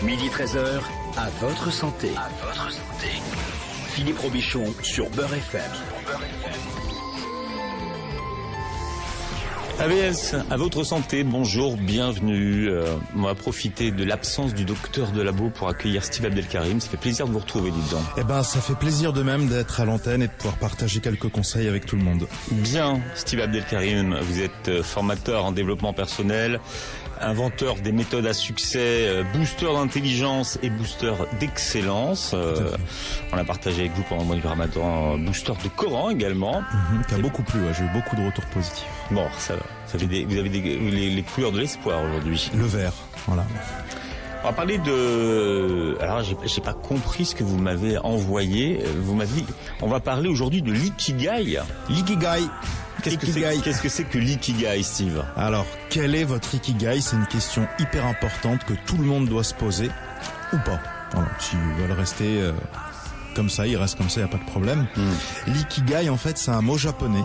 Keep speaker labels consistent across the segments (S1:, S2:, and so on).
S1: Midi 13h, à votre santé. À votre santé. Philippe Robichon sur Beurre FM.
S2: AVS, à votre santé, bonjour, bienvenue. On va profiter de l'absence du docteur de labo pour accueillir Steve Abdelkarim. Ça fait plaisir de vous retrouver, dites donc.
S3: Eh ben, ça fait plaisir de même d'être à l'antenne et de pouvoir partager quelques conseils avec tout le monde.
S2: Bien, Steve Abdelkarim, vous êtes formateur en développement personnel, inventeur des méthodes à succès, booster d'intelligence et booster d'excellence. On a partagé avec vous pendant le mois du Ramadan, booster de Coran également.
S3: Qui a beaucoup plu, ouais, j'ai eu beaucoup de retours positifs.
S2: Bon, ça va. Vous avez les couleurs de l'espoir aujourd'hui.
S3: Le vert, voilà.
S2: On va parler de... Alors, j'ai pas compris ce que vous m'avez envoyé. On va parler aujourd'hui de l'ikigai.
S3: L'ikigai.
S2: Qu'est-ce que c'est que l'ikigai, Steve?
S3: Alors, quel est votre ikigai? C'est une question hyper importante que tout le monde doit se poser, ou pas. Voilà, s'ils veulent rester comme ça, ils restent comme ça, il n'y a pas de problème. L'ikigai, en fait, c'est un mot japonais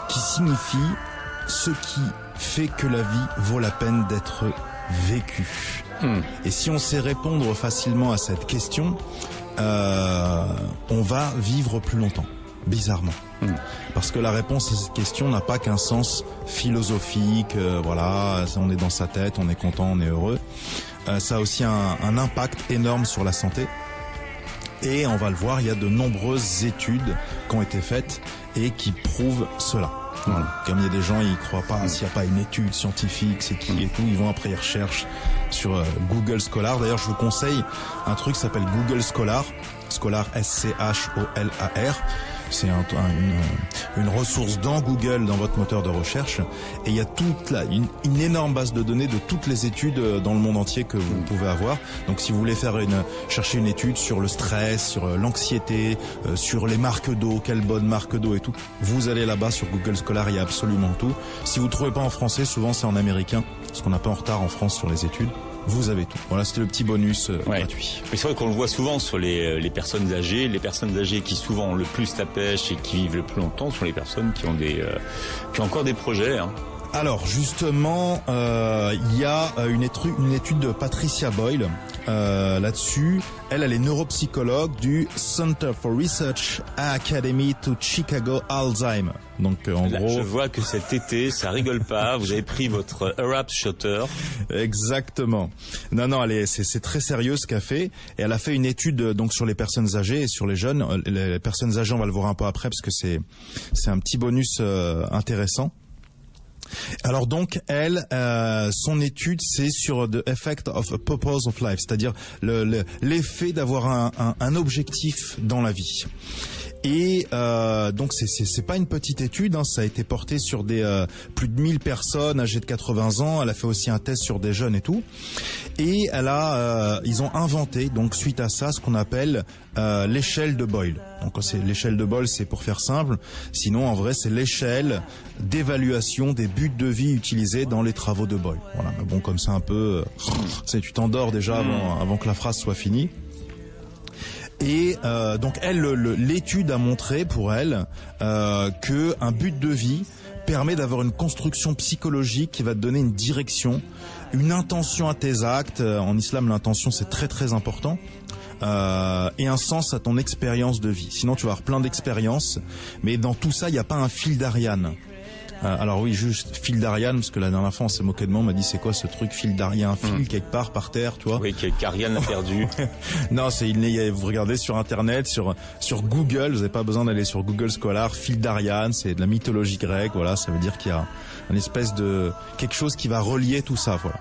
S3: qui signifie ce qui fait que la vie vaut la peine d'être vécue. Et si on sait répondre facilement à cette question, on va vivre plus longtemps, bizarrement. Parce que la réponse à cette question n'a pas qu'un sens philosophique, voilà, on est dans sa tête, on est content, on est heureux. Ça a aussi un impact énorme sur la santé. Et on va le voir, il y a de nombreuses études qui ont été faites et qui prouvent cela. Voilà. Comme il y a des gens, ils croient pas, s'il n'y a pas une étude scientifique, c'est qui et tout, ils vont après, ils recherchent sur Google Scholar. D'ailleurs, je vous conseille un truc qui s'appelle Google Scholar. Scholar, S-C-H-O-L-A-R. C'est une ressource dans Google, dans votre moteur de recherche. Et il y a une énorme base de données de toutes les études dans le monde entier que vous pouvez avoir. Donc si vous voulez chercher une étude sur le stress, sur l'anxiété, sur les marques d'eau, quelle bonne marque d'eau et tout, vous allez là-bas sur Google Scholar, il y a absolument tout. Si vous ne trouvez pas en français, souvent c'est en américain, parce qu'on n'est pas en retard en France sur les études. Vous avez tout. Voilà, c'était le petit bonus gratuit.
S2: Mais c'est vrai qu'on le voit souvent sur les personnes âgées. Les personnes âgées qui souvent ont le plus la pêche et qui vivent le plus longtemps sont les personnes qui ont encore des projets. Hein.
S3: Alors justement, il y a une étude de Patricia Boyle là-dessus. Elle est neuropsychologue du Center for Research Academy to Chicago Alzheimer. Donc en gros,
S2: je vois que cet été, ça rigole pas. Vous avez pris votre Arab Shutter.
S3: Exactement. Non, c'est très sérieux ce qu'elle fait. Et elle a fait une étude donc sur les personnes âgées et sur les jeunes. Les personnes âgées, on va le voir un peu après parce que c'est un petit bonus intéressant. Alors donc, son étude, c'est sur the effect of a purpose of life, c'est-à-dire l'effet d'avoir un objectif dans la vie. Et donc c'est pas une petite étude, hein, ça a été porté sur des plus de 1000 personnes âgées de 80 ans. Elle a fait aussi un test sur des jeunes et tout. Et ils ont inventé donc suite à ça ce qu'on appelle l'échelle de Boyle. Donc l'échelle de Boyle, c'est pour faire simple. Sinon en vrai c'est l'échelle d'évaluation des buts de vie utilisés dans les travaux de Boyle. Voilà, mais bon comme ça un peu, tu t'endors déjà avant que la phrase soit finie. Et donc l'étude a montré pour elle que un but de vie permet d'avoir une construction psychologique qui va te donner une direction, une intention à tes actes. En islam, l'intention c'est très très important. Et un sens à ton expérience de vie. Sinon tu vas avoir plein d'expériences, mais dans tout ça il n'y a pas un fil d'Ariane. Alors oui, juste fil d'Ariane, parce que la dernière fois on s'est moqué de moi, on m'a dit c'est quoi ce truc fil d'Ariane? Il y a un fil quelque part par terre, tu vois.
S2: Oui, qu'Ariane a perdu.
S3: Non, vous regardez sur internet, sur Google, vous n'avez pas besoin d'aller sur Google Scholar, fil d'Ariane, c'est de la mythologie grecque, voilà, ça veut dire qu'il y a une espèce de quelque chose qui va relier tout ça, voilà.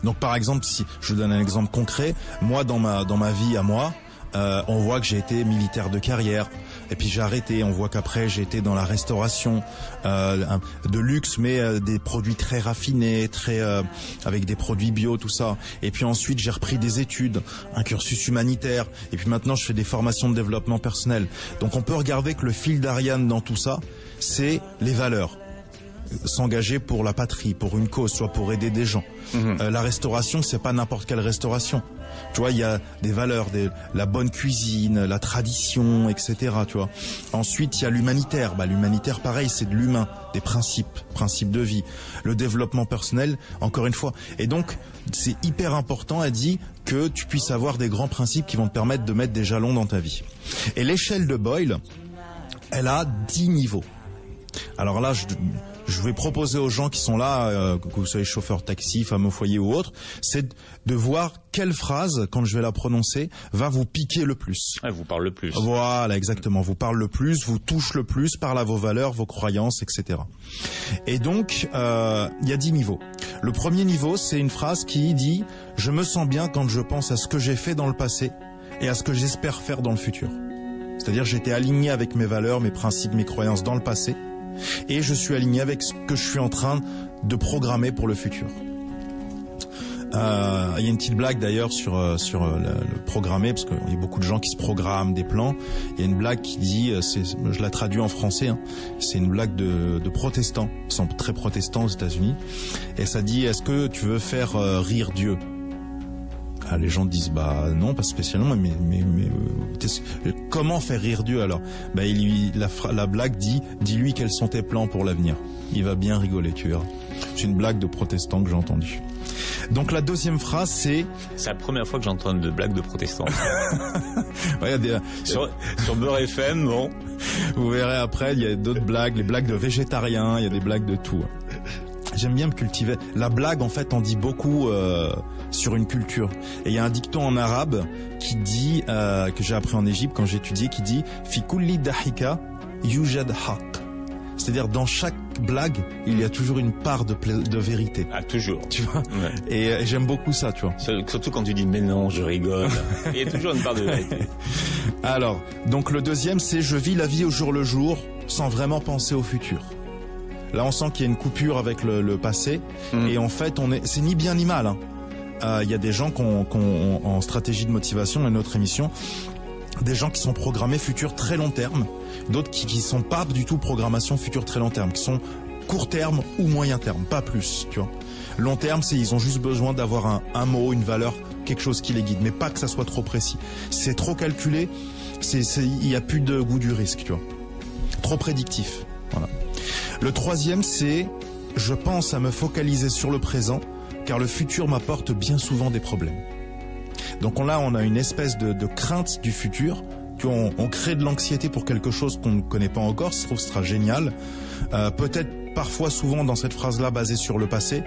S3: Donc par exemple, si je vous donne un exemple concret, moi dans ma vie à moi, on voit que j'ai été militaire de carrière. Et puis j'ai arrêté, on voit qu'après j'ai été dans la restauration de luxe, mais des produits très raffinés, avec des produits bio, tout ça. Et puis ensuite j'ai repris des études, un cursus humanitaire. Et puis maintenant je fais des formations de développement personnel. Donc on peut regarder que le fil d'Ariane dans tout ça, c'est les valeurs. s'engager pour la patrie, pour une cause, soit pour aider des gens. La restauration, c'est pas n'importe quelle restauration. Tu vois, il y a des valeurs, la bonne cuisine, la tradition, etc. Tu vois. Ensuite, il y a l'humanitaire. L'humanitaire, pareil, c'est de l'humain, des principes de vie, le développement personnel, encore une fois. Et donc, c'est hyper important, elle dit, que tu puisses avoir des grands principes qui vont te permettre de mettre des jalons dans ta vie. Et l'échelle de Boyle, elle a 10 niveaux. Alors là, je vais proposer aux gens qui sont là, que vous soyez chauffeur taxi, femme au foyer ou autre, c'est de voir quelle phrase, quand je vais la prononcer, va vous piquer le plus.
S2: Elle vous parle le plus.
S3: Voilà, exactement. Vous parle le plus, vous touche le plus, parle à vos valeurs, vos croyances, etc. Et donc, il y a 10 niveaux. Le premier niveau, c'est une phrase qui dit « Je me sens bien quand je pense à ce que j'ai fait dans le passé et à ce que j'espère faire dans le futur. » C'est-à-dire, j'étais aligné avec mes valeurs, mes principes, mes croyances dans le passé. Et je suis aligné avec ce que je suis en train de programmer pour le futur. Il y a une petite blague d'ailleurs sur le programmer, parce qu'il y a beaucoup de gens qui se programment des plans. Il y a une blague qui dit, je la traduis en français, c'est une blague de protestants, ils sont très protestants aux États-Unis, et ça dit: est-ce que tu veux faire rire Dieu? Les gens disent non, pas spécialement, mais comment faire rire Dieu alors? La blague dit: dis-lui quels sont tes plans pour l'avenir. Il va bien rigoler, tu verras. C'est une blague de protestant que j'ai entendue. Donc la deuxième phrase, c'est
S2: la première fois que j'entends de blagues de protestants.
S3: Ouais,
S2: sur Beurre FM, bon.
S3: Vous verrez après, il y a d'autres blagues, les blagues de végétariens, il y a des blagues de tout. J'aime bien me cultiver. La blague, en fait, en dit beaucoup sur une culture. Et il y a un dicton en arabe qui dit, que j'ai appris en Égypte quand j'ai étudié, qui dit « Fi kulli dahika yujad haq ». C'est-à-dire, dans chaque blague, il y a toujours une part de vérité.
S2: Ah, toujours.
S3: Tu vois.
S2: Ouais.
S3: Et j'aime beaucoup ça, tu vois.
S2: Surtout quand tu dis « mais non, je rigole ». Il y a toujours une part de vérité.
S3: Alors, donc le deuxième, c'est « je vis la vie au jour le jour sans vraiment penser au futur ». Là, on sent qu'il y a une coupure avec le passé. Et en fait, c'est ni bien ni mal. Il y a des gens en stratégie de motivation, dans notre émission, des gens qui sont programmés futur très long terme, d'autres qui sont pas du tout programmation futur très long terme, qui sont court terme ou moyen terme, pas plus, tu vois. Long terme, ils ont juste besoin d'avoir un mot, une valeur, quelque chose qui les guide, mais pas que ça soit trop précis. C'est trop calculé, il y a plus de goût du risque, tu vois. Trop prédictif, voilà. Le troisième, c'est « je pense à me focaliser sur le présent, car le futur m'apporte bien souvent des problèmes ». Donc là, on a une espèce de crainte du futur. On crée de l'anxiété pour quelque chose qu'on ne connaît pas encore. Ça se trouve, ce sera génial. Peut-être parfois, souvent, dans cette phrase-là, basée sur le passé.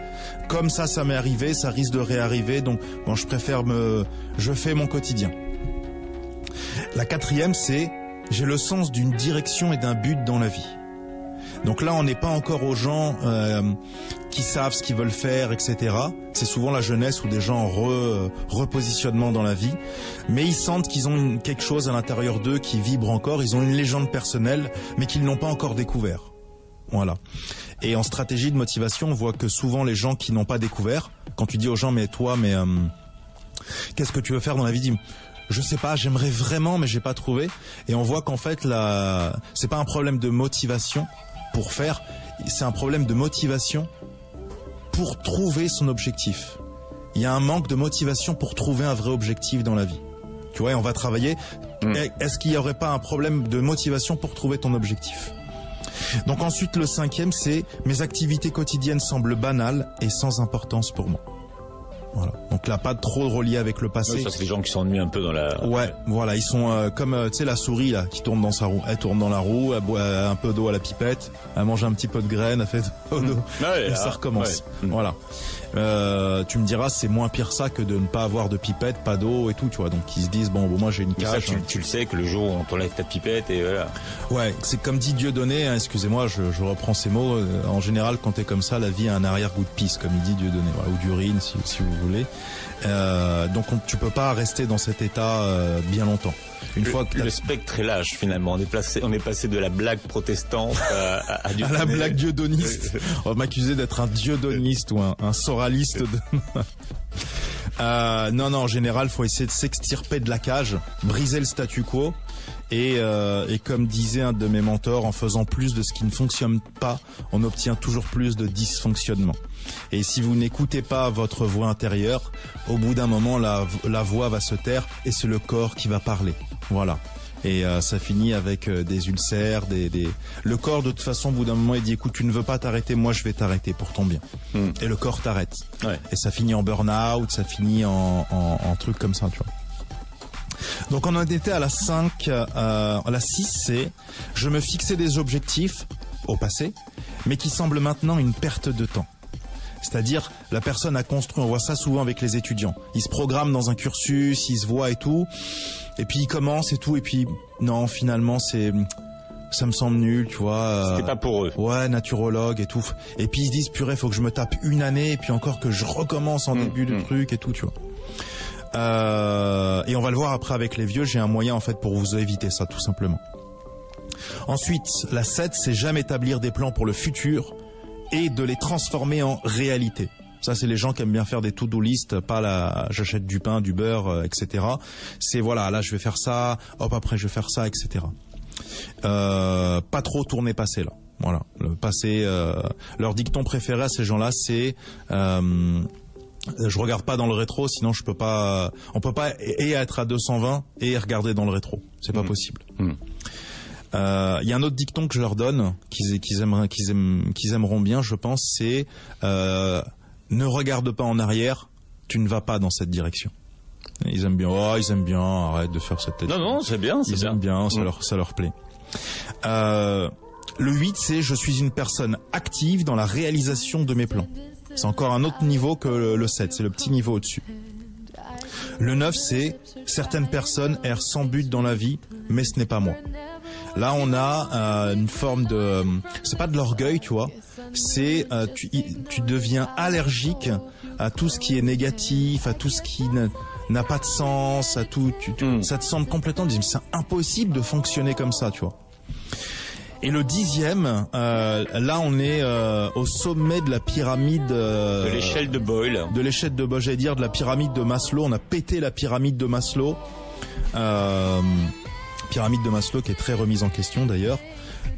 S3: Comme ça m'est arrivé, ça risque de réarriver. Donc, bon, je préfère je fais mon quotidien. La quatrième, c'est « j'ai le sens d'une direction et d'un but dans la vie ». Donc là, on n'est pas encore aux gens qui savent ce qu'ils veulent faire, etc. C'est souvent la jeunesse ou des gens en repositionnement dans la vie. Mais ils sentent qu'ils ont quelque chose à l'intérieur d'eux qui vibre encore. Ils ont une légende personnelle, mais qu'ils n'ont pas encore découvert. Voilà. Et en stratégie de motivation, on voit que souvent les gens qui n'ont pas découvert, quand tu dis aux gens, mais toi, qu'est-ce que tu veux faire dans la vie? Dis, je sais pas, j'aimerais vraiment, mais j'ai pas trouvé. Et on voit qu'en fait, c'est pas un problème de motivation pour faire, c'est un problème de motivation pour trouver son objectif. Il y a un manque de motivation pour trouver un vrai objectif dans la vie. Tu vois, et on va travailler. Est-ce qu'il n'y aurait pas un problème de motivation pour trouver ton objectif? Donc ensuite, le cinquième, c'est « mes activités quotidiennes semblent banales et sans importance pour moi ». Voilà. Donc là, pas trop relié avec le passé.
S2: Oui, ça, c'est les gens qui s'ennuient un peu dans la...
S3: Ouais, voilà, ils sont comme, tu sais, la souris là, qui tourne dans sa roue. Elle tourne dans la roue, elle boit un peu d'eau à la pipette, elle mange un petit peu de graines, elle fait d'eau, et ça recommence. Ouais. Voilà. Tu me diras, c'est moins pire ça que de ne pas avoir de pipette, pas d'eau et tout, tu vois. Donc ils se disent, bon, moi j'ai une cage.
S2: Ça, tu le sais que le jour où on t'enlève ta pipette et voilà.
S3: Ouais, c'est comme dit Dieudonné, excusez-moi, je reprends ces mots. En général, quand t'es comme ça, la vie a un arrière-goût de pisse, comme il dit Dieudonné, voilà, ou d'urine, si vous voulez. Donc tu peux pas rester dans cet état bien longtemps.
S2: Le spectre est large finalement. On est passé de la blague protestante à
S3: la blague dieudoniste. On va m'accuser d'être un dieudoniste ou un soraliste. Non, en général, faut essayer de s'extirper de la cage, briser le statu quo, et comme disait un de mes mentors, en faisant plus de ce qui ne fonctionne pas, on obtient toujours plus de dysfonctionnement. Et si vous n'écoutez pas votre voix intérieure, au bout d'un moment, la voix va se taire et c'est le corps qui va parler. Voilà. Et ça finit avec des ulcères, le corps de toute façon au bout d'un moment il dit écoute, tu ne veux pas t'arrêter, moi je vais t'arrêter pour ton bien. Et le corps t'arrête. Ouais. Et ça finit en burn-out, ça finit en truc comme ça, tu vois. Donc on en était à la 5, la 6 c'est je me fixais des objectifs au passé, mais qui semblent maintenant une perte de temps. C'est-à-dire, la personne a construit, on voit ça souvent avec les étudiants. Ils se programment dans un cursus, ils se voient et tout, et puis ils commencent et tout, et puis non, finalement, ça me semble nul, tu vois.
S2: C'était pas pour eux.
S3: Ouais, naturologue et tout. Et puis ils se disent, purée, faut que je me tape une année, et puis encore que je recommence en début de truc et tout, tu vois. Et on va le voir après avec les vieux, j'ai un moyen en fait pour vous éviter ça, tout simplement. Ensuite, la 7, c'est jamais établir des plans pour le futur, et de les transformer en réalité. Ça, c'est les gens qui aiment bien faire des to-do list, pas j'achète du pain, du beurre, etc. C'est voilà, là je vais faire ça, hop après je vais faire ça, etc. Pas trop tourner passé là. Voilà, le passé. Leur dicton préféré à ces gens-là, c'est je regarde pas dans le rétro, sinon je peux pas. On peut pas et être à 220 et regarder dans le rétro. C'est pas possible. Il y a un autre dicton que je leur donne, qu'ils aimeront bien, je pense, c'est ne regarde pas en arrière, tu ne vas pas dans cette direction. Ils aiment bien, arrête de faire cette tête.
S2: Non, c'est bien,
S3: Ils aiment bien, ça leur plaît. Le 8, c'est je suis une personne active dans la réalisation de mes plans. C'est encore un autre niveau que le 7, c'est le petit niveau au-dessus. Le 9, c'est certaines personnes errent sans but dans la vie, mais ce n'est pas moi. Là, on a une forme de... c'est pas de l'orgueil, tu vois. C'est tu deviens allergique à tout ce qui est négatif, à tout ce qui n'a pas de sens, à tout... ça te semble complètement... c'est impossible de fonctionner comme ça, tu vois. Et le 10e, là, on est au sommet de la pyramide...
S2: de l'échelle de Boyle.
S3: De l'échelle de Boyle, j'allais dire, de la pyramide de Maslow. On a pété la pyramide de Maslow. Pyramide de Maslow qui est très remise en question d'ailleurs.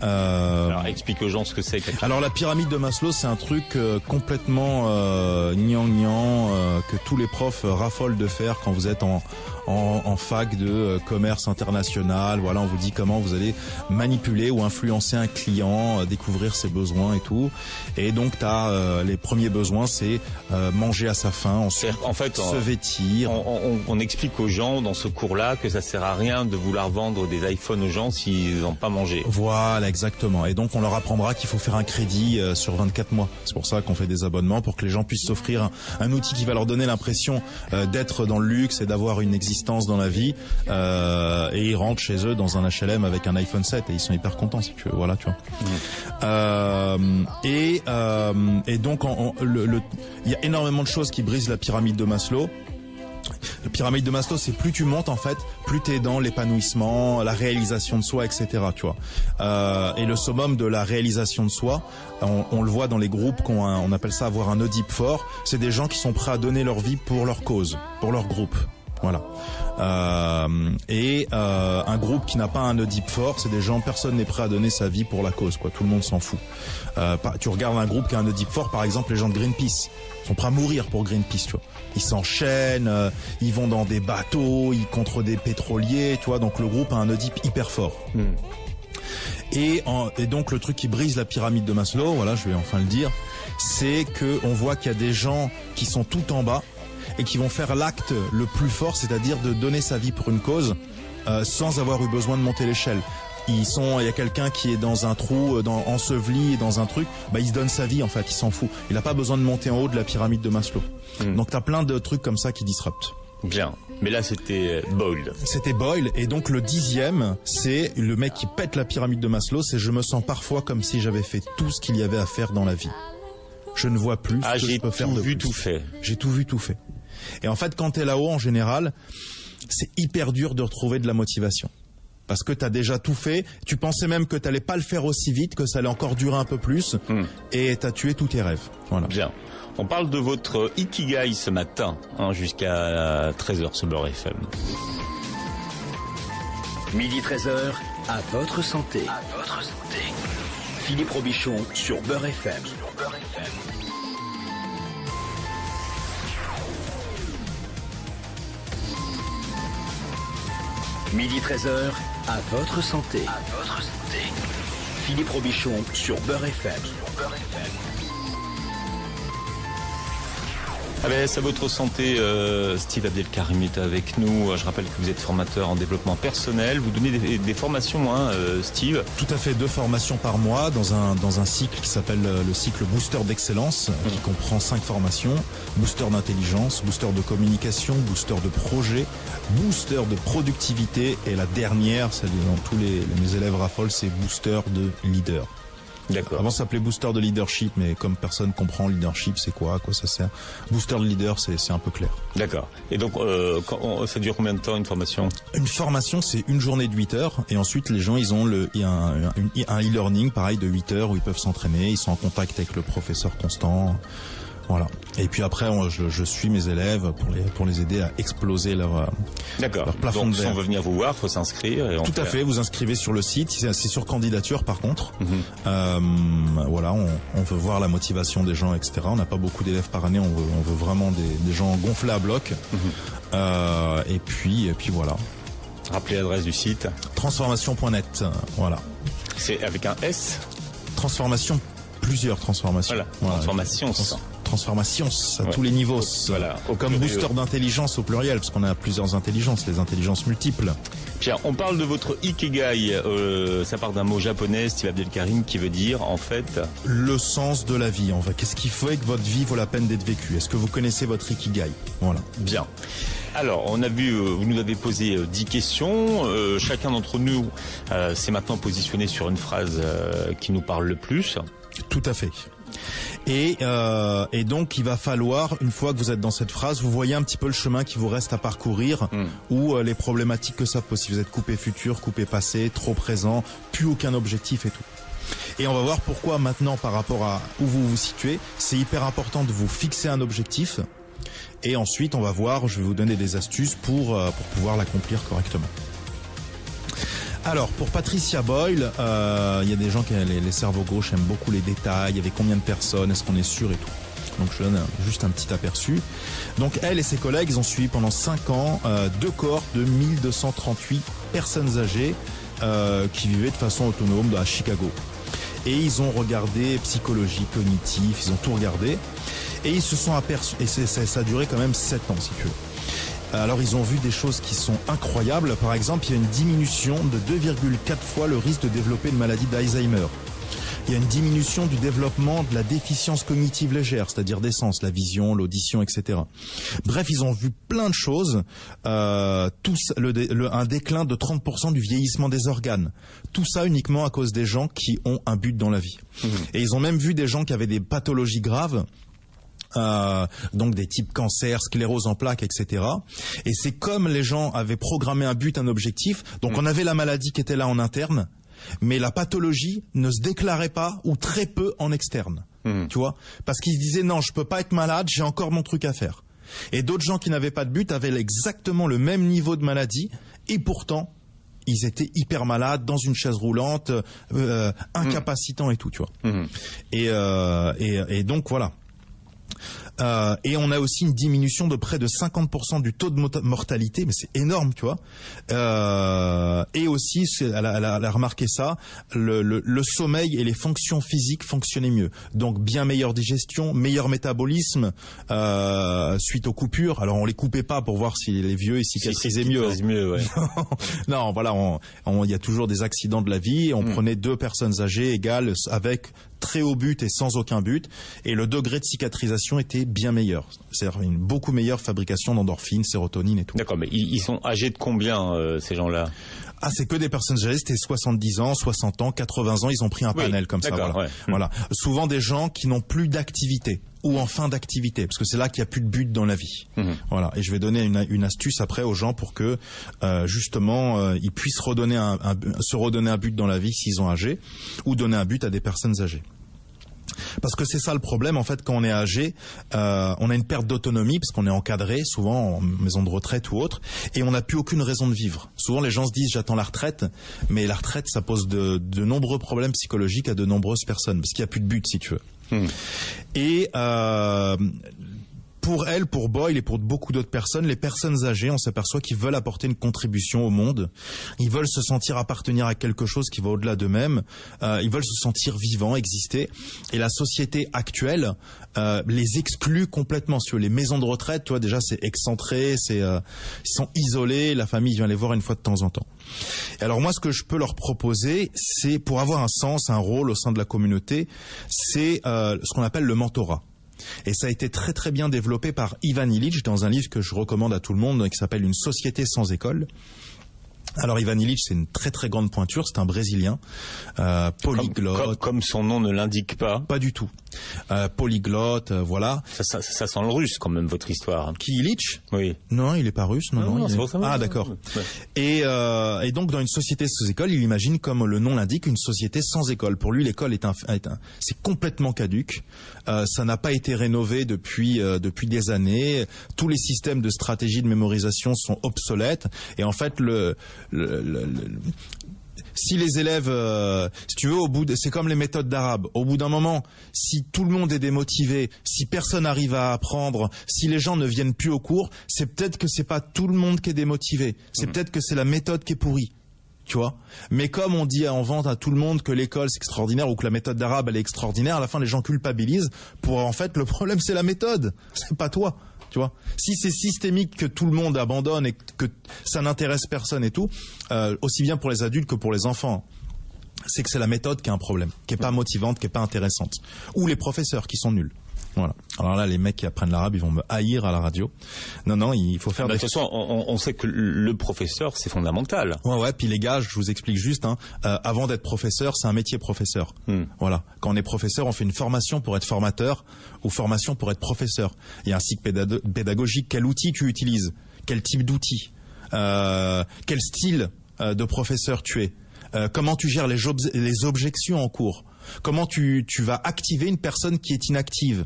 S2: Alors explique aux gens ce que c'est.
S3: Alors la pyramide de Maslow, c'est un truc complètement gnangnan que tous les profs raffolent de faire quand vous êtes en fac de commerce international. Voilà, on vous dit comment vous allez manipuler ou influencer un client, découvrir ses besoins et tout. Et donc t'as les premiers besoins, c'est manger à sa faim, ensuite
S2: en fait,
S3: se vêtir.
S2: On explique aux gens dans ce cours-là que ça sert à rien de vouloir vendre des iPhones aux gens s'ils n'ont pas mangé.
S3: Voilà, exactement. Et donc on leur apprendra qu'il faut faire un crédit sur 24 mois. C'est pour ça qu'on fait des abonnements, pour que les gens puissent s'offrir un outil qui va leur donner l'impression d'être dans le luxe et d'avoir une existence dans la vie, et ils rentrent chez eux dans un HLM avec un iPhone 7 et ils sont hyper contents, si tu veux. Voilà, tu vois. Et donc il y a énormément de choses qui brisent la pyramide de Maslow. La pyramide de Maslow, c'est plus tu montes en fait, plus t'es dans l'épanouissement, la réalisation de soi, etc. Tu vois. Et le summum de la réalisation de soi, on le voit dans les groupes on appelle ça avoir un Oedipe fort. C'est des gens qui sont prêts à donner leur vie pour leur cause, pour leur groupe. Voilà. Un groupe qui n'a pas un Oedipe fort, c'est des gens, personne n'est prêt à donner sa vie pour la cause, quoi. Tout le monde s'en fout. Tu regardes un groupe qui a un Oedipe fort, par exemple les gens de Greenpeace. Ils sont prêts à mourir pour Greenpeace, tu vois. Ils s'enchaînent, ils vont dans des bateaux, ils contre des pétroliers, tu vois. Donc le groupe a un Oedipe hyper fort. Et donc le truc qui brise la pyramide de Maslow, voilà, je vais enfin le dire, c'est que on voit qu'il y a des gens qui sont tout en bas et qui vont faire l'acte le plus fort, c'est-à-dire de donner sa vie pour une cause, sans avoir eu besoin de monter l'échelle. Il y a quelqu'un qui est dans un trou, enseveli dans un truc, il se donne sa vie en fait, il s'en fout. Il n'a pas besoin de monter en haut de la pyramide de Maslow. Donc t'as plein de trucs comme ça qui disruptent.
S2: Bien, mais là c'était Boyle.
S3: C'était Boyle, et donc le 10e, c'est le mec qui pète la pyramide de Maslow, c'est je me sens parfois comme si j'avais fait tout ce qu'il y avait à faire dans la vie. Je ne vois plus ce que je peux faire de plus.
S2: J'ai tout vu, tout fait.
S3: J'ai tout vu, tout fait. Et en fait, quand t'es là-haut, en général, c'est hyper dur de retrouver de la motivation. parce que t'as déjà tout fait. Tu pensais même que t'allais pas le faire aussi vite, que ça allait encore durer un peu plus, et t'as tué tous tes rêves. Voilà.
S2: Bien. On parle de votre Ikigai ce matin, jusqu'à 13h sur Beurre FM.
S1: Midi 13h, à votre santé. À votre santé. Philippe Robichon sur Beurre FM. Midi 13h, à votre santé. À votre santé. Philippe Robichon sur Beurre FM.
S2: À votre santé, Steve Abdelkarim est avec nous. Je rappelle que vous êtes formateur en développement personnel. Vous donnez des formations, Steve.
S3: Tout à fait, 2 formations par mois dans un cycle qui s'appelle le cycle Booster d'excellence, qui comprend 5 formations. Booster d'intelligence, booster de communication, booster de projet, booster de productivité, et la dernière, celle dont tous mes élèves raffolent, c'est booster de leader.
S2: D'accord.
S3: Avant ça s'appelait booster de leadership, mais comme personne comprend leadership, c'est quoi, à quoi ça sert. Booster de leader, c'est un peu clair.
S2: D'accord. Et donc, ça dure combien de temps une formation?
S3: Une formation, c'est une journée de 8 heures, et ensuite les gens, ils ont un e-learning, pareil, de 8 heures où ils peuvent s'entraîner, ils sont en contact avec le professeur constant. Voilà. Et puis après, je suis mes élèves pour les aider à exploser leur plafond de verre.
S2: Donc, si on veut venir vous voir, faut s'inscrire.
S3: Tout à fait. Vous inscrivez sur le site. C'est sur candidature, par contre. Voilà. On veut voir la motivation des gens, etc. On n'a pas beaucoup d'élèves par année. On veut vraiment des gens gonflés à bloc. Et puis voilà.
S2: Rappelez l'adresse du site.
S3: Transformation.net. Voilà.
S2: C'est avec un S.
S3: Transformation. Plusieurs transformations.
S2: Voilà. Transformations.
S3: Transformations à tous les niveaux.
S2: Voilà.
S3: Comme booster d'intelligence au pluriel, parce qu'on a plusieurs intelligences, les intelligences multiples.
S2: Pierre, on parle de votre Ikigai. Ça part d'un mot japonais, Steve Abdelkarim, qui veut dire, en fait...
S3: le sens de la vie. Enfin, qu'est-ce qui fait que votre vie vaut la peine d'être vécue? Est-ce que vous connaissez votre Ikigai? Voilà.
S2: Bien. Alors, on a vu, vous nous avez posé 10 questions. Chacun d'entre nous s'est maintenant positionné sur une phrase qui nous parle le plus.
S3: Tout à fait. Et donc il va falloir, une fois que vous êtes dans cette phrase, vous voyez un petit peu le chemin qui vous reste à parcourir, ou les problématiques que ça pose. Si vous êtes coupé futur, coupé passé, trop présent, plus aucun objectif et tout. Et on va voir pourquoi maintenant, par rapport à où vous vous situez, c'est hyper important de vous fixer un objectif. Et ensuite, on va voir, je vais vous donner des astuces pour pouvoir l'accomplir correctement. Alors, pour Patricia Boyle, il y a des gens qui les cerveaux gauches aiment beaucoup les détails, il y avait combien de personnes, est-ce qu'on est sûr et tout. Donc je donne juste un petit aperçu. Donc elle et ses collègues, ils ont suivi pendant 5 ans 2 cohortes de 1238 personnes âgées qui vivaient de façon autonome à Chicago. Et ils ont regardé psychologie cognitive, ils ont tout regardé. Et ils se sont aperçus, et ça a duré quand même 7 ans si tu veux. Alors ils ont vu des choses qui sont incroyables. Par exemple, il y a une diminution de 2,4 fois le risque de développer une maladie d'Alzheimer. Il y a une diminution du développement de la déficience cognitive légère, c'est-à-dire des sens, la vision, l'audition, etc. Bref, ils ont vu plein de choses. Un déclin de 30% du vieillissement des organes. Tout ça uniquement à cause des gens qui ont un but dans la vie. Et ils ont même vu des gens qui avaient des pathologies graves. Donc des types cancer, sclérose en plaques, etc. Et c'est comme les gens avaient programmé un but, un objectif. Donc on avait la maladie qui était là en interne, mais la pathologie ne se déclarait pas ou très peu en externe. Tu vois, parce qu'ils se disaient non, je peux pas être malade, j'ai encore mon truc à faire. Et d'autres gens qui n'avaient pas de but avaient exactement le même niveau de maladie et pourtant ils étaient hyper malades, dans une chaise roulante, incapacitants et tout, tu vois. Et donc voilà. Et on a aussi une diminution de près de 50% du taux de mortalité, mais c'est énorme, tu vois. Et aussi, elle a remarqué ça, le sommeil et les fonctions physiques fonctionnaient mieux. Donc bien meilleure digestion, meilleur métabolisme suite aux coupures. Alors on les coupait pas pour voir si les vieux ils cicatrisaient mieux.
S2: Ouais.
S3: Non, voilà, il y a toujours des accidents de la vie. On prenait 2 personnes âgées égales avec très haut but et sans aucun but, et le degré de cicatrisation était bien meilleure. C'est-à-dire une beaucoup meilleure fabrication d'endorphines, sérotonine et tout.
S2: D'accord, mais ils sont âgés de combien, ces gens-là?
S3: Ah, c'est que des personnes âgées, c'était 70 ans, 60 ans, 80 ans, ils ont pris un panel comme ça. Voilà.
S2: Ouais.
S3: Voilà. Souvent des gens qui n'ont plus d'activité ou en fin d'activité, parce que c'est là qu'il n'y a plus de but dans la vie. Voilà. Et je vais donner une astuce après aux gens pour que justement ils puissent se redonner un but dans la vie s'ils ont âgé, ou donner un but à des personnes âgées. Parce que c'est ça le problème, en fait, quand on est âgé, on a une perte d'autonomie parce qu'on est encadré, souvent en maison de retraite ou autre, et on n'a plus aucune raison de vivre. Souvent, les gens se disent j'attends la retraite, mais la retraite, ça pose de nombreux problèmes psychologiques à de nombreuses personnes, parce qu'il n'y a plus de but, si tu veux. Et pour elle, pour Boyle et pour beaucoup d'autres personnes, les personnes âgées, on s'aperçoit qu'ils veulent apporter une contribution au monde. Ils veulent se sentir appartenir à quelque chose qui va au-delà d'eux-mêmes. Ils veulent se sentir vivants, exister. Et la société actuelle les exclut complètement. Sur les maisons de retraite, tu vois, déjà c'est excentré, ils sont isolés. La famille vient les voir une fois de temps en temps. Et alors moi, ce que je peux leur proposer, c'est pour avoir un sens, un rôle au sein de la communauté, c'est ce qu'on appelle le mentorat. Et ça a été très très bien développé par Ivan Illich dans un livre que je recommande à tout le monde qui s'appelle Une société sans école. Alors Ivan Illich, c'est une très très grande pointure, c'est un Brésilien, polyglotte.
S2: Comme son nom ne l'indique pas.
S3: Pas du tout. Polyglotte, voilà.
S2: Ça sent le russe quand même, votre histoire.
S3: Qui, Illich ?
S2: Oui.
S3: Non, il est pas russe. Non,
S2: c'est pour ça.
S3: Ah, d'accord. Ouais. Et donc dans une société sans école, il imagine, comme le nom l'indique, une société sans école. Pour lui, l'école c'est complètement caduque. Ça n'a pas été rénové depuis des années. Tous les systèmes de stratégie de mémorisation sont obsolètes. Et en fait, si les élèves, si tu veux, c'est comme les méthodes d'arabe. Au bout d'un moment, si tout le monde est démotivé, si personne n'arrive à apprendre, si les gens ne viennent plus au cours, c'est peut-être que c'est pas tout le monde qui est démotivé. C'est peut-être que c'est la méthode qui est pourrie. Tu vois. Mais comme on dit en vente à tout le monde que l'école c'est extraordinaire ou que la méthode d'arabe elle est extraordinaire, à la fin les gens culpabilisent pour en fait le problème c'est la méthode, c'est pas toi. Tu vois, si c'est systémique que tout le monde abandonne et que ça n'intéresse personne et tout, aussi bien pour les adultes que pour les enfants, c'est que c'est la méthode qui a un problème, qui est pas motivante, qui est pas intéressante, ou les professeurs qui sont nuls. Voilà. Alors là, les mecs qui apprennent l'arabe, ils vont me haïr à la radio. Non, il faut faire.
S2: De toute façon, on sait que le professeur, c'est fondamental.
S3: Ouais. Puis les gars, je vous explique juste. Avant d'être professeur, c'est un métier professeur. Voilà. Quand on est professeur, on fait une formation pour être formateur ou formation pour être professeur. Il y a un cycle pédagogique. Quel outil tu utilises ? Quel type d'outil ? Quel style de professeur tu es ? Comment tu gères les objections en cours ? Comment tu vas activer une personne qui est inactive ?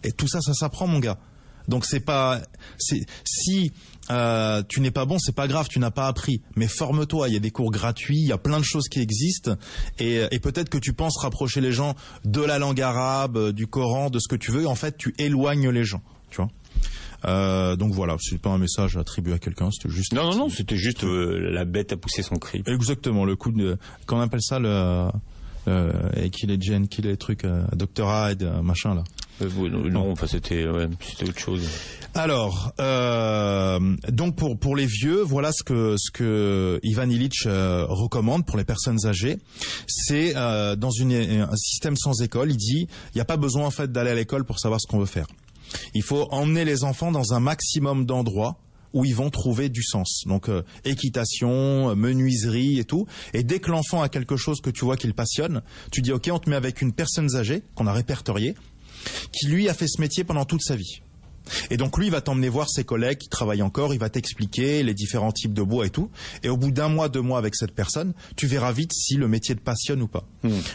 S3: Et tout ça, ça s'apprend, mon gars. Donc si tu n'es pas bon, c'est pas grave, tu n'as pas appris. Mais forme-toi, il y a des cours gratuits, il y a plein de choses qui existent. Et peut-être que tu penses rapprocher les gens de la langue arabe, du Coran, de ce que tu veux. Et en fait, tu éloignes les gens, tu vois. Donc voilà, c'est pas un message attribué à quelqu'un, c'était juste...
S2: Non, c'était juste la bête a poussé son cri.
S3: Exactement, le coup de... Qu'on appelle ça et qu'il est Jane, qu'il est truc, Dr Hyde, machin là.
S2: Non, enfin c'était autre chose.
S3: Alors, donc pour les vieux, voilà ce que Ivan Illich recommande pour les personnes âgées. C'est dans un système sans école, il dit, il n'y a pas besoin en fait d'aller à l'école pour savoir ce qu'on veut faire. Il faut emmener les enfants dans un maximum d'endroits où ils vont trouver du sens. Donc équitation, menuiserie et tout. Et dès que l'enfant a quelque chose que tu vois qu'il passionne, tu dis ok, on te met avec une personne âgée qu'on a répertoriée, qui lui a fait ce métier pendant toute sa vie. Et donc lui, il va t'emmener voir ses collègues qui travaillent encore, il va t'expliquer les différents types de bois et tout. Et au bout d'un mois, 2 mois avec cette personne, tu verras vite si le métier te passionne ou pas.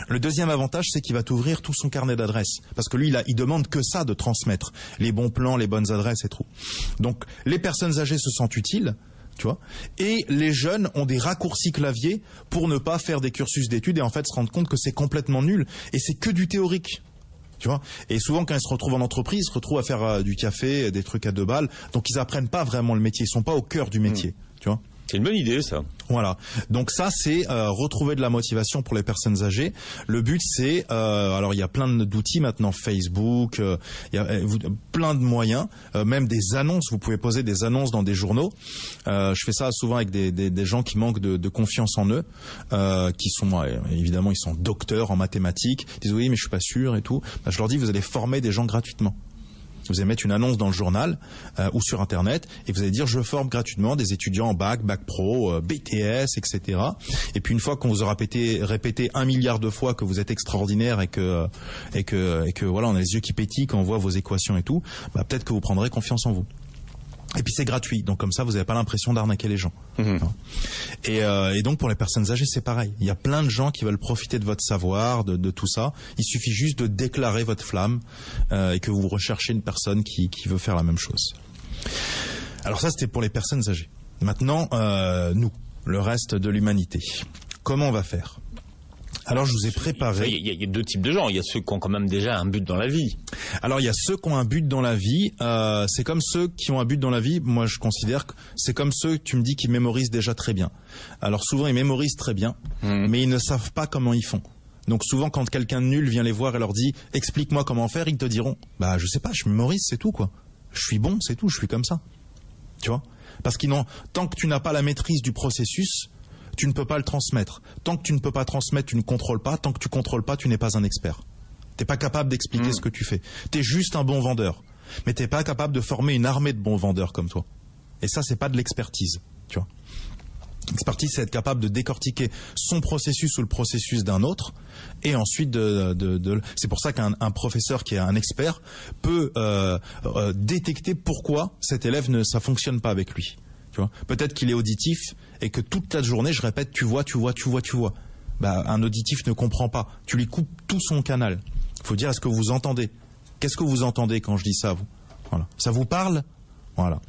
S3: Le deuxième avantage, c'est qu'il va t'ouvrir tout son carnet d'adresses. Parce que lui, il demande que ça de transmettre. Les bons plans, les bonnes adresses et tout. Donc les personnes âgées se sentent utiles. Tu vois, et les jeunes ont des raccourcis clavier pour ne pas faire des cursus d'études et en fait se rendre compte que c'est complètement nul. Et c'est que du théorique. Tu vois, et souvent quand ils se retrouvent en entreprise, ils se retrouvent à faire du café, des trucs à 2 balles, donc ils apprennent pas vraiment le métier, ils sont pas au cœur du métier, tu vois.
S2: C'est une bonne idée, ça.
S3: Voilà. Donc ça, c'est retrouver de la motivation pour les personnes âgées. Le but, c'est... alors, il y a plein d'outils maintenant, Facebook, il y a plein de moyens, même des annonces. Vous pouvez poser des annonces dans des journaux. Je fais ça souvent avec des gens qui manquent de confiance en eux, qui sont... évidemment, ils sont docteurs en mathématiques. Ils disent, oui, mais je suis pas sûr et tout. Je leur dis, vous allez former des gens gratuitement. Vous allez mettre une annonce dans le journal ou sur Internet et vous allez dire je forme gratuitement des étudiants en bac pro, BTS, etc. Et puis une fois qu'on vous aura répété 1 milliard de fois que vous êtes extraordinaire et que voilà, on a les yeux qui pétillent quand on voit vos équations et tout, peut-être que vous prendrez confiance en vous. Et puis c'est gratuit, donc comme ça vous n'avez pas l'impression d'arnaquer les gens. Et donc pour les personnes âgées c'est pareil. Il y a plein de gens qui veulent profiter de votre savoir, de tout ça. Il suffit juste de déclarer votre flamme et que vous recherchez une personne qui veut faire la même chose. Alors ça c'était pour les personnes âgées. Maintenant nous, le reste de l'humanité. Comment on va faire ? Alors je vous ai préparé...
S2: Il y a deux types de gens. Il y a ceux qui ont quand même déjà un but dans la vie.
S3: Alors il y a ceux qui ont un but dans la vie. C'est comme ceux qui ont un but dans la vie. Moi je considère que c'est comme ceux, tu me dis, qui mémorisent déjà très bien. Alors souvent ils mémorisent très bien, mais ils ne savent pas comment ils font. Donc souvent quand quelqu'un de nul vient les voir et leur dit « explique-moi comment faire », ils te diront « bah je sais pas, je mémorise, c'est tout quoi. Je suis bon, c'est tout, je suis comme ça. » Tu vois ? Parce qu'ils n'ont... Tant que tu n'as pas la maîtrise du processus... tu ne peux pas le transmettre. Tant que tu ne peux pas transmettre, tu ne contrôles pas. Tant que tu contrôles pas, tu n'es pas un expert. T'es pas capable d'expliquer ce que tu fais. T'es juste un bon vendeur. Mais t'es pas capable de former une armée de bons vendeurs comme toi. Et ça, c'est pas de l'expertise, tu vois. L'expertise, c'est être capable de décortiquer son processus ou le processus d'un autre. Et ensuite, c'est pour ça qu'un professeur qui est un expert peut détecter pourquoi cet élève ça fonctionne pas avec lui. Tu vois, peut-être qu'il est auditif et que toute la journée je répète tu vois. Un auditif ne comprend pas. Tu lui coupes tout son canal. Il faut dire est-ce que vous entendez ? Qu'est-ce que vous entendez quand je dis ça vous ? Voilà. Ça vous parle ? Voilà.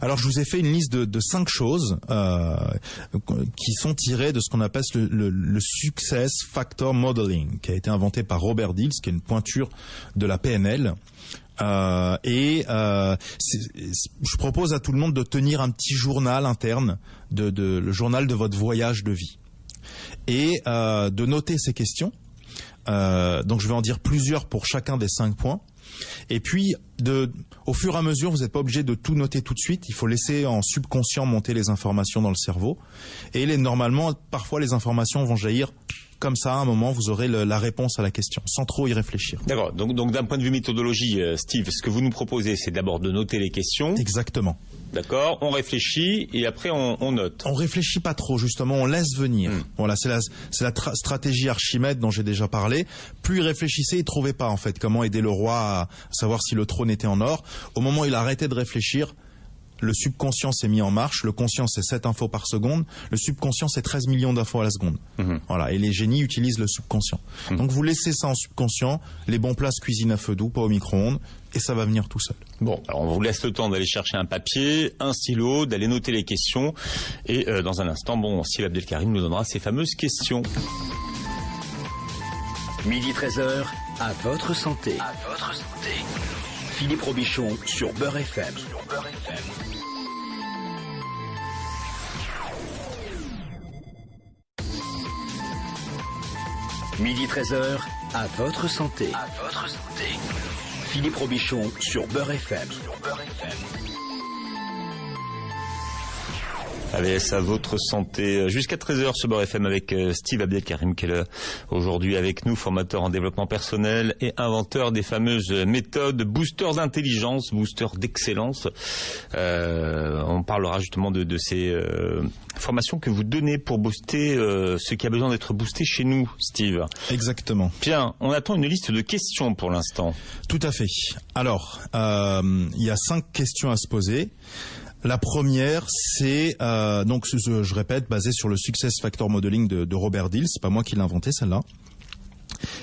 S3: Alors je vous ai fait une liste de 5 choses qui sont tirées de ce qu'on appelle le Success Factor Modeling, qui a été inventé par Robert Dills, qui est une pointure de la PNL. Je propose à tout le monde de tenir un petit journal interne, le journal de votre voyage de vie, et de noter ces questions. Donc je vais en dire plusieurs pour chacun des 5 points. Et puis, au fur et à mesure, vous n'êtes pas obligé de tout noter tout de suite. Il faut laisser en subconscient monter les informations dans le cerveau. Et normalement, parfois, les informations vont jaillir comme ça. À un moment, vous aurez la réponse à la question, sans trop y réfléchir.
S2: D'accord. Donc d'un point de vue méthodologie, Steve, ce que vous nous proposez, c'est d'abord de noter les questions.
S3: Exactement.
S2: D'accord. On réfléchit et après on note. On
S3: réfléchit pas trop, justement. On laisse venir. Voilà, c'est la stratégie Archimède dont j'ai déjà parlé. Plus il réfléchissait, il trouvait pas en fait comment aider le roi à savoir si le trône était en or. Au moment où il arrêtait de réfléchir, le subconscient s'est mis en marche. Le conscient, c'est 7 infos par seconde. Le subconscient, c'est 13 millions d'infos à la seconde. Voilà. Et les génies utilisent le subconscient. Donc vous laissez ça en subconscient. Les bons plats se cuisinent à feu doux, pas au micro-ondes. Et ça va venir tout seul.
S2: Bon, alors on vous laisse le temps d'aller chercher un papier, un stylo, d'aller noter les questions. Et dans un instant, Steve Abdelkarim nous donnera ces fameuses questions.
S1: Midi 13h, à votre santé. À votre santé. Philippe Robichon sur Beurre FM. Midi 13h, à votre santé. À votre santé. Philippe Robichon sur Beurre FM.
S2: Allez, à votre santé. Jusqu'à 13h sur Beurre FM avec Steve Abdelkarim qui est là aujourd'hui avec nous, formateur en développement personnel et inventeur des fameuses méthodes boosters d'intelligence, boosters d'excellence. On parlera justement de ces formations que vous donnez pour booster ce qui a besoin d'être boosté chez nous, Steve.
S3: Exactement.
S2: Bien, on attend une liste de questions pour l'instant.
S3: Tout à fait. Alors, il y a 5 questions à se poser. La première, c'est donc je répète, basé sur le Success Factor Modeling de Robert Dills. C'est pas moi qui l'ai inventé celle-là,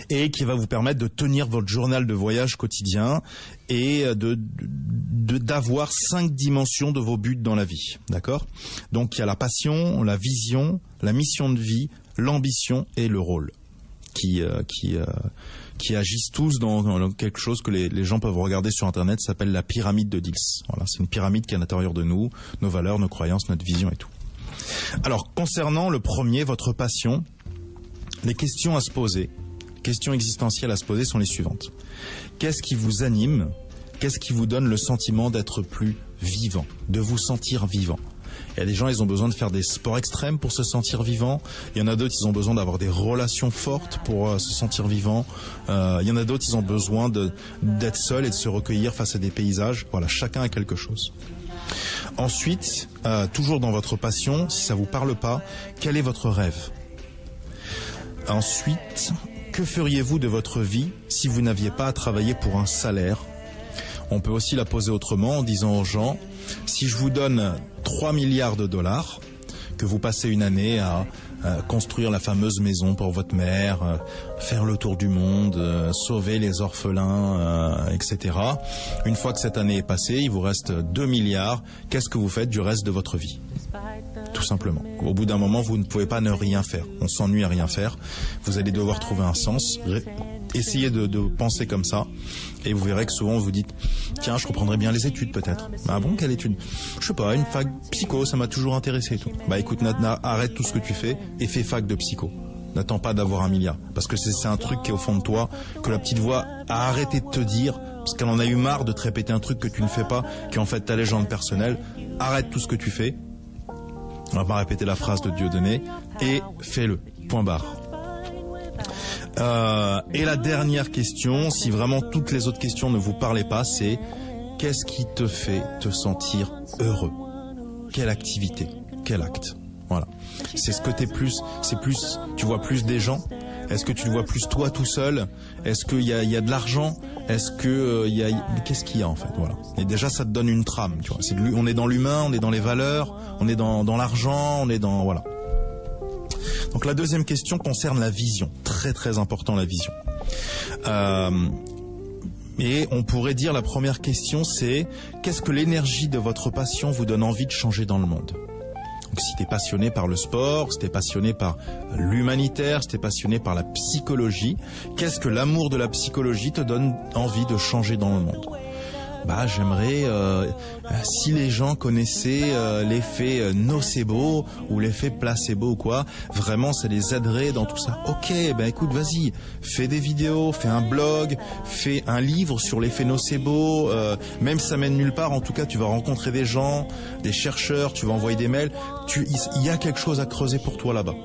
S3: et qui va vous permettre de tenir votre journal de voyage quotidien et d'avoir 5 dimensions de vos buts dans la vie. D'accord ? Donc il y a la passion, la vision, la mission de vie, l'ambition et le rôle qui agissent tous dans quelque chose que les gens peuvent regarder sur Internet, ça s'appelle la pyramide de Dills. Voilà, c'est une pyramide qui est à l'intérieur de nous, nos valeurs, nos croyances, notre vision et tout. Alors, concernant le premier, votre passion, les questions à se poser, questions existentielles à se poser sont les suivantes. Qu'est-ce qui vous anime ? Qu'est-ce qui vous donne le sentiment d'être plus vivant, de vous sentir vivant ? Il y a des gens, ils ont besoin de faire des sports extrêmes pour se sentir vivant. Il y en a d'autres, ils ont besoin d'avoir des relations fortes pour se sentir vivant. Il y en a d'autres, ils ont besoin d'être seuls et de se recueillir face à des paysages. Voilà, chacun a quelque chose. Ensuite, toujours dans votre passion, si ça vous parle pas, quel est votre rêve? Ensuite, que feriez-vous de votre vie si vous n'aviez pas à travailler pour un salaire? On peut aussi la poser autrement en disant aux gens, si je vous donne 3 milliards de dollars, que vous passez une année à construire la fameuse maison pour votre mère, faire le tour du monde, sauver les orphelins, etc. Une fois que cette année est passée, il vous reste 2 milliards. Qu'est-ce que vous faites du reste de votre vie? Tout simplement. Au bout d'un moment, vous ne pouvez pas ne rien faire. On s'ennuie à rien faire. Vous allez devoir trouver un sens. Essayez de penser comme ça. Et vous verrez que souvent vous dites, tiens, je reprendrai bien les études peut-être. Ah bon, quelle étude? Je sais pas, une fac psycho, ça m'a toujours intéressé et tout. Bah écoute, arrête tout ce que tu fais et fais fac de psycho. N'attends pas d'avoir 1 milliard. Parce que c'est un truc qui est au fond de toi, que la petite voix a arrêté de te dire, parce qu'elle en a eu marre de te répéter un truc que tu ne fais pas, qui est en fait ta légende personnelle. Arrête tout ce que tu fais. On va pas répéter la phrase de Dieudonné, et fais-le. Point barre. Et la dernière question, si vraiment toutes les autres questions ne vous parlaient pas, c'est qu'est-ce qui te fait te sentir heureux? Quelle activité? Quel acte? Voilà. C'est ce que tu vois plus des gens? Est-ce que tu le vois plus toi tout seul? Est-ce qu'il y a de l'argent? Est-ce que qu'est-ce qu'il y a en fait? Voilà. Et déjà ça te donne une trame, tu vois. On est dans l'humain, on est dans les valeurs, on est dans l'argent, on est dans voilà. Donc la deuxième question concerne la vision. Très très important, la vision. Et on pourrait dire la première question, c'est qu'est-ce que l'énergie de votre passion vous donne envie de changer dans le monde? Donc si tu es passionné par le sport, si tu es passionné par l'humanitaire, si tu es passionné par la psychologie, qu'est-ce que l'amour de la psychologie te donne envie de changer dans le monde? Bah j'aimerais, si les gens connaissaient l'effet nocebo ou l'effet placebo ou quoi, vraiment ça les aiderait dans tout ça. Ok, ben écoute, vas-y, fais des vidéos, fais un blog, fais un livre sur l'effet nocebo, même si ça mène nulle part, en tout cas tu vas rencontrer des gens, des chercheurs, tu vas envoyer des mails, il y a quelque chose à creuser pour toi là-bas.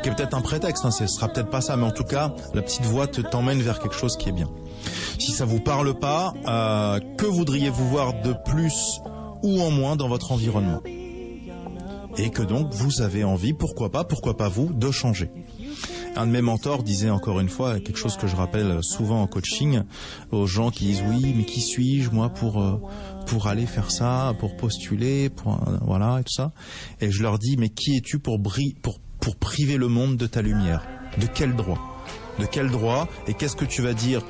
S3: Qui est peut-être un prétexte, hein, ce sera peut-être pas ça, mais en tout cas, la petite voix t'emmène vers quelque chose qui est bien. Si ça vous parle pas, que voudriez-vous voir de plus ou en moins dans votre environnement? Et que donc vous avez envie, pourquoi pas vous, de changer. Un de mes mentors disait encore une fois, quelque chose que je rappelle souvent en coaching, aux gens qui disent oui, mais qui suis-je moi pour aller faire ça, pour postuler, voilà et tout ça. Et je leur dis, mais qui es-tu pour priver le monde de ta lumière? De quel droit? De quel droit? Et qu'est-ce que tu vas dire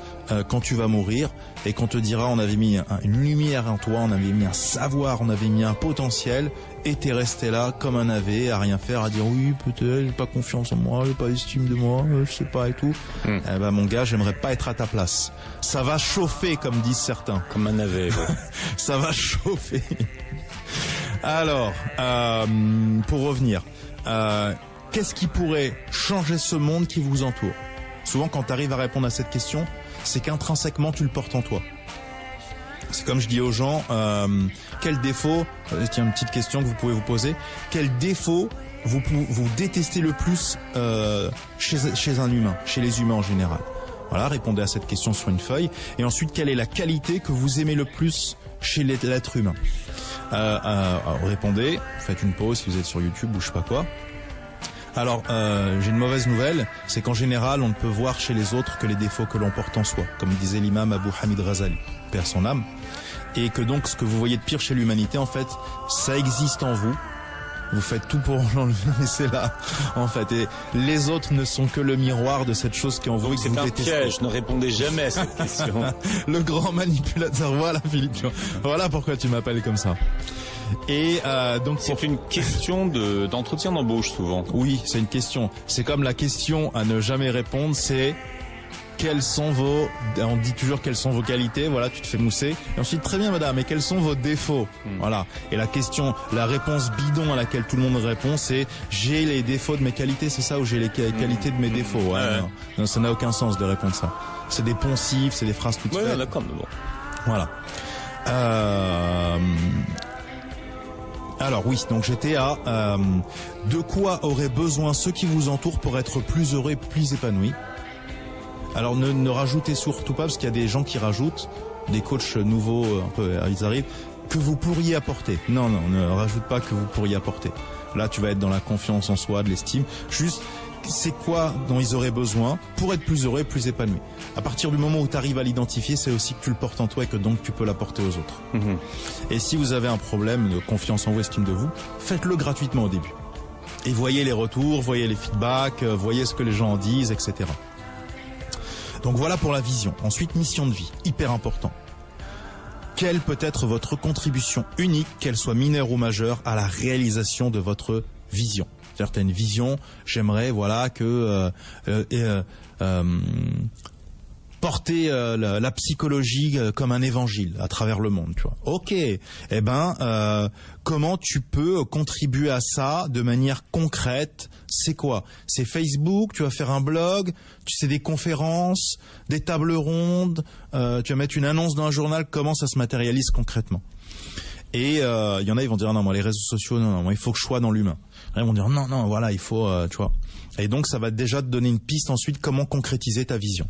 S3: quand tu vas mourir et qu'on te dira on avait mis une lumière en toi, on avait mis un savoir, on avait mis un potentiel et t'es resté là comme un navet à rien faire, à dire oui peut-être j'ai pas confiance en moi, j'ai pas estime de moi, je sais pas et tout. Eh ben mon gars, j'aimerais pas être à ta place. Ça va chauffer comme disent certains.
S2: Comme un navet. Ouais.
S3: Ça va chauffer. Alors, pour revenir, qu'est-ce qui pourrait changer ce monde qui vous entoure? Souvent, quand tu arrives à répondre à cette question, c'est qu'intrinsèquement, tu le portes en toi. C'est comme je dis aux gens, quel défaut, tiens, une petite question que vous pouvez vous poser, quel défaut vous détestez le plus chez un humain, chez les humains en général? Voilà, répondez à cette question sur une feuille. Et ensuite, quelle est la qualité que vous aimez le plus chez l'être humain? Répondez, faites une pause si vous êtes sur YouTube ou je sais pas quoi. Alors, j'ai une mauvaise nouvelle, c'est qu'en général, on ne peut voir chez les autres que les défauts que l'on porte en soi, comme disait l'imam Abu Hamid Ghazali, perd son âme, et que donc ce que vous voyez de pire chez l'humanité, en fait, ça existe en vous. Vous faites tout pour l'enlever, mais c'est là, en fait. Et les autres ne sont que le miroir de cette chose qui est en vous.
S2: Donc c'est un piège, ne répondez jamais à cette question.
S3: Le grand manipulateur, voilà Philippe, voilà pourquoi tu m'appelles comme ça. Et donc
S2: c'est une question d'entretien d'embauche souvent.
S3: Oui, c'est une question. C'est comme la question à ne jamais répondre, c'est quelles sont on dit toujours quelles sont vos qualités, voilà, tu te fais mousser. Et ensuite, très bien madame, et quels sont vos défauts? Voilà. Et la réponse bidon à laquelle tout le monde répond, c'est j'ai les défauts de mes qualités, c'est ça, ou j'ai les qualités de mes défauts? Ouais. Non, ça n'a aucun sens de répondre ça. C'est des poncifs, c'est des phrases toutes faites.
S2: Ouais, d'accord, mais bon.
S3: Voilà. Alors oui, donc j'étais à de quoi auraient besoin ceux qui vous entourent pour être plus heureux et plus épanouis. Alors ne rajoutez surtout pas, parce qu'il y a des gens qui rajoutent, des coachs nouveaux, un peu, ils arrivent, que vous pourriez apporter. Non, ne rajoute pas que vous pourriez apporter. Là, tu vas être dans la confiance en soi, de l'estime. Juste, c'est quoi dont ils auraient besoin pour être plus heureux et plus épanoui. À partir du moment où tu arrives à l'identifier, c'est aussi que tu le portes en toi et que donc tu peux l'apporter aux autres. Mmh. Et si vous avez un problème de confiance en vous, estime de vous, faites-le gratuitement au début. Et voyez les retours, voyez les feedbacks, voyez ce que les gens en disent, etc. Donc voilà pour la vision. Ensuite, mission de vie, hyper important. Quelle peut être votre contribution unique, qu'elle soit mineure ou majeure, à la réalisation de votre vision? C'est-à-dire, t'as une vision, j'aimerais, voilà, que porter la psychologie comme un évangile à travers le monde, tu vois. Ok, comment tu peux contribuer à ça de manière concrète? C'est quoi? C'est Facebook, tu vas faire un blog, tu sais, des conférences, des tables rondes, tu vas mettre une annonce dans un journal, comment ça se matérialise concrètement? Et il y en a, ils vont dire non, moi les réseaux sociaux, non, moi il faut que je sois dans l'humain. Ils vont dire non, voilà, il faut, tu vois. Et donc ça va déjà te donner une piste ensuite comment concrétiser ta vision.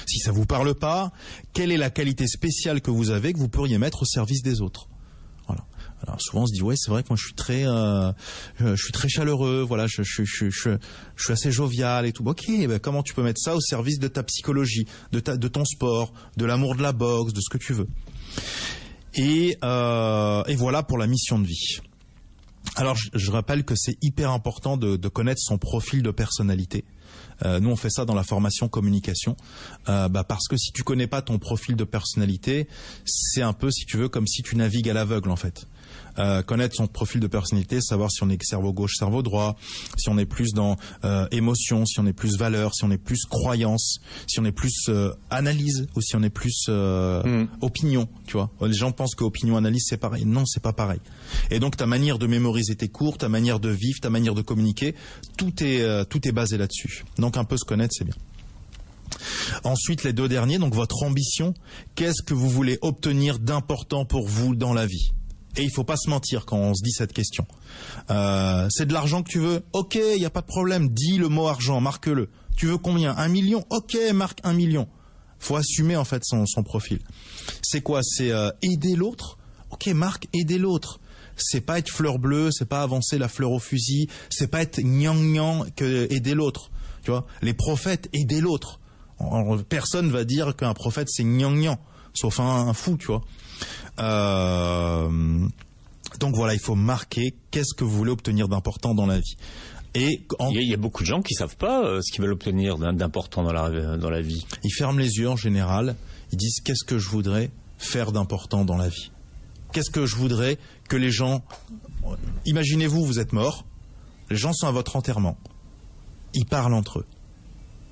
S3: Si ça vous parle pas, quelle est la qualité spéciale que vous avez que vous pourriez mettre au service des autres? Voilà. Alors souvent on se dit ouais, c'est vrai que moi je suis très chaleureux, voilà, je suis assez jovial et tout. Ok, comment tu peux mettre ça au service de ta psychologie, de ton sport, de l'amour de la boxe, de ce que tu veux. Et voilà pour la mission de vie. Alors je rappelle que c'est hyper important de connaître son profil de personnalité. Nous on fait ça dans la formation communication, parce que si tu connais pas ton profil de personnalité, c'est un peu, si tu veux, comme si tu navigues à l'aveugle en fait. Connaître son profil de personnalité, savoir si on est cerveau gauche, cerveau droit, si on est plus dans émotion, si on est plus valeur, si on est plus croyance, si on est plus analyse ou si on est plus opinion, tu vois. Les gens pensent que opinion, analyse c'est pareil. Non, c'est pas pareil. Et donc ta manière de mémoriser tes cours, ta manière de vivre, ta manière de communiquer, tout est basé là-dessus. Donc un peu se connaître, c'est bien. Ensuite, les deux derniers, donc votre ambition, qu'est-ce que vous voulez obtenir d'important pour vous dans la vie? Et il faut pas se mentir quand on se dit cette question. C'est de l'argent que tu veux? Ok, il n'y a pas de problème. Dis le mot argent, marque-le. Tu veux combien? 1 million? Ok, marque 1 million. Faut assumer en fait son profil. C'est quoi? C'est aider l'autre? Ok, marque aider l'autre. C'est pas être fleur bleue, c'est pas avancer la fleur au fusil, c'est pas être gnang que aider l'autre. Tu vois, les prophètes aider l'autre. Personne va dire qu'un prophète c'est gnang, sauf un fou, tu vois. Donc voilà, il faut marquer qu'est-ce que vous voulez obtenir d'important dans la vie. Et
S2: il y a beaucoup de gens qui savent pas ce qu'ils veulent obtenir d'important dans la vie.
S3: Ils ferment les yeux en général, ils disent qu'est-ce que je voudrais faire d'important dans la vie. Qu'est-ce que je voudrais que les gens... Imaginez-vous, vous êtes mort, les gens sont à votre enterrement, ils parlent entre eux.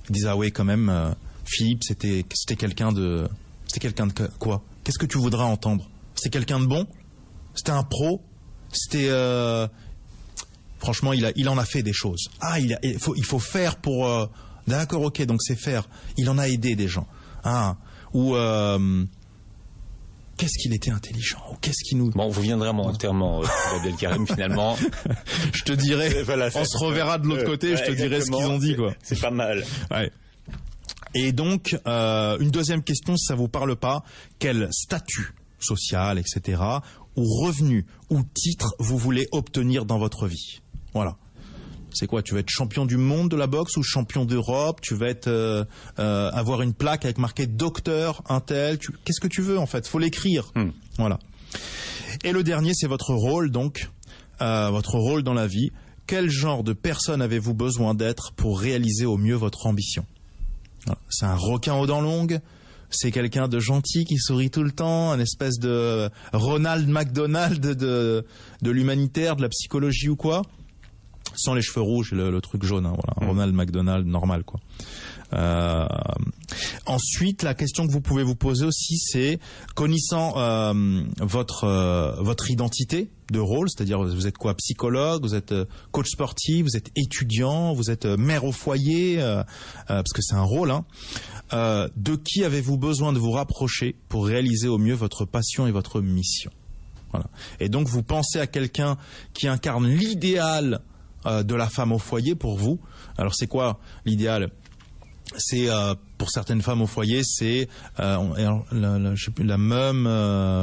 S3: Ils disent ah oui quand même, Philippe c'était quelqu'un de... C'était quelqu'un de quoi? Qu'est-ce que tu voudrais entendre? C'était quelqu'un de bon? C'était un pro? C'était... Franchement, il en a fait des choses. Ah, il faut faire pour... D'accord, ok, donc c'est faire. Il en a aidé des gens. Ah, ou... Qu'est-ce qu'il était intelligent? Ou qu'est-ce qu'il nous...
S2: Bon, vous viendrez à mon enterrement, Abdelkarim, finalement.
S3: Je te dirai, voilà, on se reverra de l'autre côté, je te dirai ce qu'ils ont dit, quoi.
S2: C'est pas mal.
S3: Ouais. Et donc, une deuxième question, si ça vous parle pas, quel statut social, etc., ou revenu, ou titre vous voulez obtenir dans votre vie? Voilà. C'est quoi? Tu vas être champion du monde de la boxe ou champion d'Europe? Tu vas être avoir une plaque avec marqué docteur, untel. Qu'est-ce que tu veux en fait? Faut l'écrire. Voilà. Et le dernier, c'est votre rôle donc, votre rôle dans la vie. Quel genre de personne avez-vous besoin d'être pour réaliser au mieux votre ambition? Voilà. C'est un requin aux dents longues? C'est quelqu'un de gentil qui sourit tout le temps, un espèce de Ronald McDonald de l'humanitaire, de la psychologie ou quoi? Sans les cheveux rouges et le truc jaune, hein, voilà. Ronald McDonald normal, quoi. Ensuite, la question que vous pouvez vous poser aussi, c'est connaissant votre identité de rôle, c'est-à-dire vous êtes quoi? Psychologue, vous êtes coach sportif, vous êtes étudiant, vous êtes mère au foyer, parce que c'est un rôle, hein. De qui avez-vous besoin de vous rapprocher pour réaliser au mieux votre passion et votre mission? Voilà. Et donc vous pensez à quelqu'un qui incarne l'idéal de la femme au foyer pour vous. Alors c'est quoi l'idéal ? C'est pour certaines femmes au foyer, c'est je sais plus, la meum,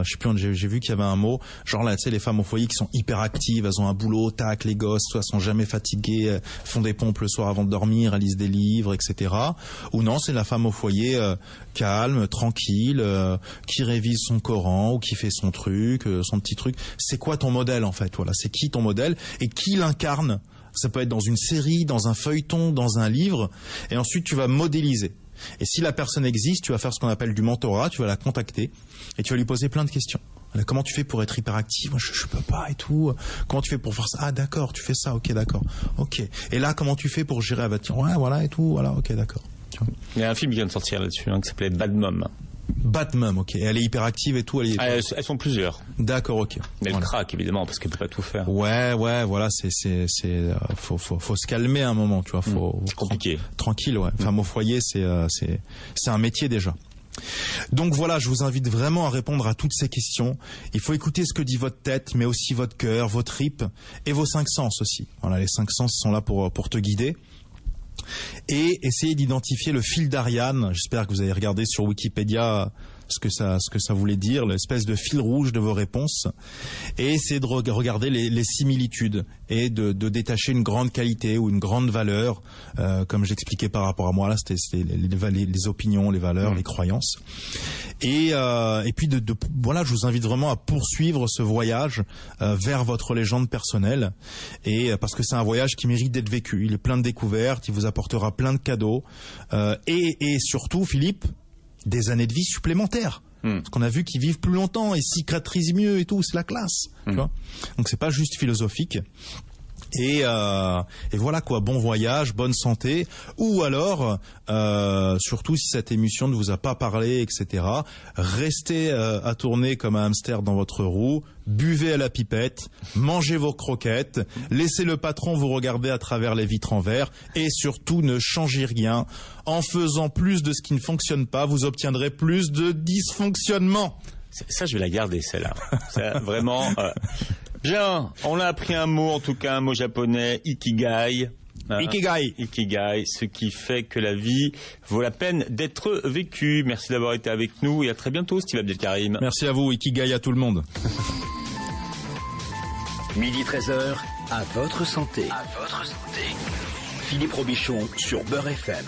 S3: je sais plus, j'ai vu qu'il y avait un mot, genre là, tu sais, les femmes au foyer qui sont hyper actives, elles ont un boulot, tac, les gosses, soit sont jamais fatiguées, font des pompes le soir avant de dormir, elles lisent des livres, etc. Ou non, c'est la femme au foyer calme, tranquille, qui révise son Coran ou qui fait son truc, son petit truc. C'est quoi ton modèle en fait ? Voilà, c'est qui ton modèle et qui l'incarne ? Ça peut être dans une série, dans un feuilleton, dans un livre, et ensuite tu vas modéliser. Et si la personne existe, tu vas faire ce qu'on appelle du mentorat, tu vas la contacter, et tu vas lui poser plein de questions. Comment tu fais pour être hyperactif ? Moi, je peux pas et tout. Comment tu fais pour faire ça ? Ah d'accord, tu fais ça, ok, d'accord. Ok. Et là, comment tu fais pour gérer ? Ah bah tiens, ouais, voilà et tout, voilà, ok, d'accord.
S2: Il y a un film qui vient de sortir là-dessus, qui s'appelait Bad Mom.
S3: Bad Mom, ok. Et elle est hyperactive et tout.
S2: Elles sont plusieurs.
S3: D'accord, ok.
S2: Mais elle craque évidemment parce qu'elle peut pas tout faire.
S3: Ouais, voilà, faut se calmer à un moment, tu vois.
S2: C'est compliqué.
S3: Tranquille, ouais. Femme au foyer, c'est un métier déjà. Donc voilà, je vous invite vraiment à répondre à toutes ces questions. Il faut écouter ce que dit votre tête, mais aussi votre cœur, vos tripes et vos 5 sens aussi. Voilà, les 5 sens sont là pour te guider. Et essayez d'identifier le fil d'Ariane. J'espère que vous avez regardé sur Wikipédia ce que ça voulait dire, l'espèce de fil rouge de vos réponses. Et essayez de regarder les similitudes et de détacher une grande qualité ou une grande valeur, comme j'expliquais par rapport à moi là, c'était les opinions, les valeurs, les croyances. Et puis voilà, je vous invite vraiment à poursuivre ce voyage vers votre légende personnelle, et parce que c'est un voyage qui mérite d'être vécu. Il est plein de découvertes, il vous apportera plein de cadeaux, et surtout, Philippe, des années de vie supplémentaires. Parce qu'on a vu qu'ils vivent plus longtemps et cicatrisent mieux et tout, c'est la classe. Tu vois ? Donc c'est pas juste philosophique. Et voilà quoi, bon voyage, bonne santé, ou alors, surtout si cette émission ne vous a pas parlé, etc., restez à tourner comme un hamster dans votre roue, buvez à la pipette, mangez vos croquettes, laissez le patron vous regarder à travers les vitres en verre, et surtout ne changez rien. En faisant plus de ce qui ne fonctionne pas, vous obtiendrez plus de dysfonctionnement.
S2: Ça, je vais la garder, celle-là. Ça, vraiment... Bien, on a appris un mot, en tout cas un mot japonais, ikigai. Ikigai, ce qui fait que la vie vaut la peine d'être vécue. Merci d'avoir été avec nous et à très bientôt, Steve Abdelkarim.
S3: Merci à vous, ikigai à tout le monde.
S1: Midi 13h, à votre santé. Philippe Robichon sur Beurre FM.